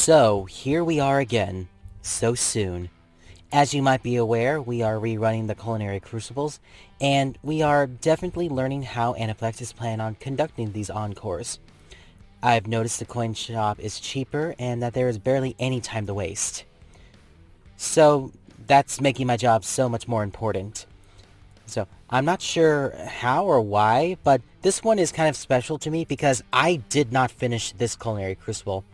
So, here we are again, so soon. As you might be aware, we are rerunning the Culinary Crucibles, and we are definitely learning how Anaplex plan on conducting these encores. I've noticed the coin shop is cheaper, and that there is barely any time to waste. So, that's making my job so much more important. So, I'm not sure how or why, but this one is kind of special to me because I did not finish this Culinary Crucible.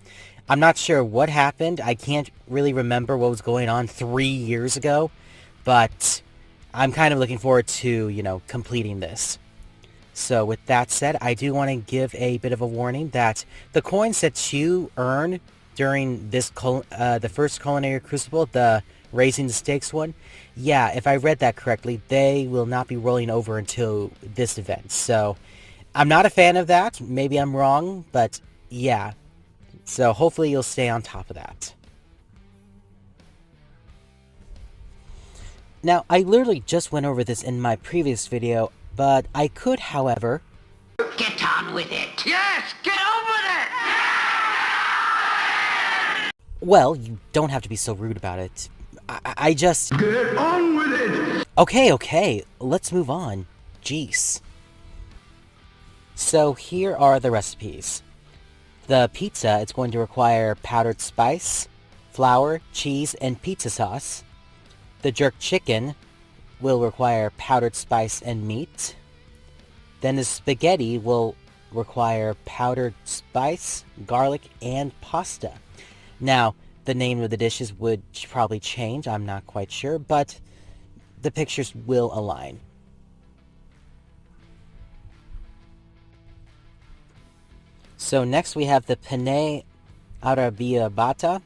I'm not sure what happened. I can't really remember what was going on 3 years ago, but I'm kind of looking forward to, completing this. So with that said, I do want to give a bit of a warning that the coins that you earn during this the first Culinary Crucible, the Raising the Stakes one, yeah, if I read that correctly, they will not be rolling over until this event. So I'm not a fan of that. Maybe I'm wrong, but yeah. So hopefully you'll stay on top of that. Now, I literally just went over this in my previous video, but I could, however... Get on with it! Yes, get on with it! Well, you don't have to be so rude about it. I just... Get on with it! Okay, let's move on. Jeez. So here are the recipes. The pizza, it's going to require powdered spice, flour, cheese, and pizza sauce. The jerk chicken will require powdered spice and meat. Then the spaghetti will require powdered spice, garlic, and pasta. Now, the name of the dishes would probably change, I'm not quite sure, but the pictures will align. So next we have the penne arrabbiata.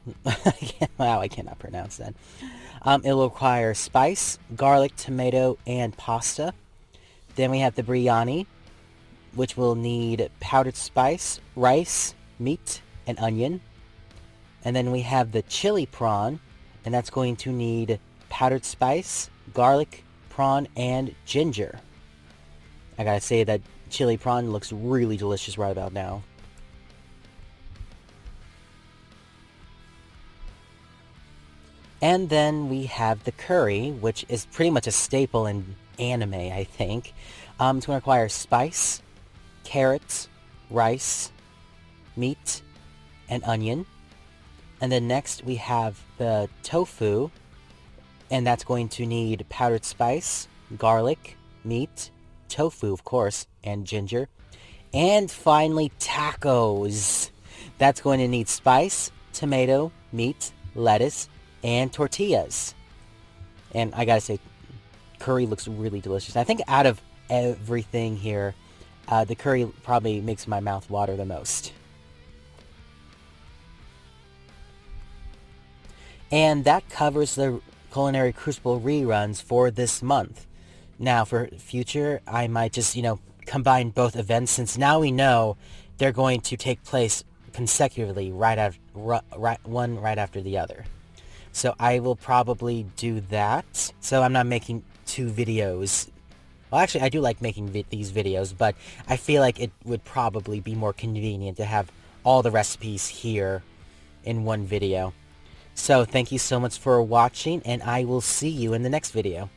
Wow, I cannot pronounce that. It will require spice, garlic, tomato, and pasta. Then we have the biryani, which will need powdered spice, rice, meat, and onion. And then we have the chili prawn, and that's going to need powdered spice, garlic, prawn, and ginger. I gotta say that chili prawn looks really delicious right about now. And then we have the curry, which is pretty much a staple in anime, I think. It's going to require spice, carrots, rice, meat, and onion. And then next we have the tofu, and that's going to need powdered spice, garlic, meat, tofu, of course, and ginger. And finally, tacos. That's going to need spice, tomato, meat, lettuce, and tortillas. And I gotta say, curry looks really delicious. I think out of everything here, the curry probably makes my mouth water the most. And that covers the Culinary Crucible reruns for this month. Now, for future, I might just, combine both events, since now we know they're going to take place consecutively, one right after the other. So I will probably do that. So I'm not making 2 videos. Well, actually, I do like making these videos, but I feel like it would probably be more convenient to have all the recipes here in one video. So thank you so much for watching, and I will see you in the next video.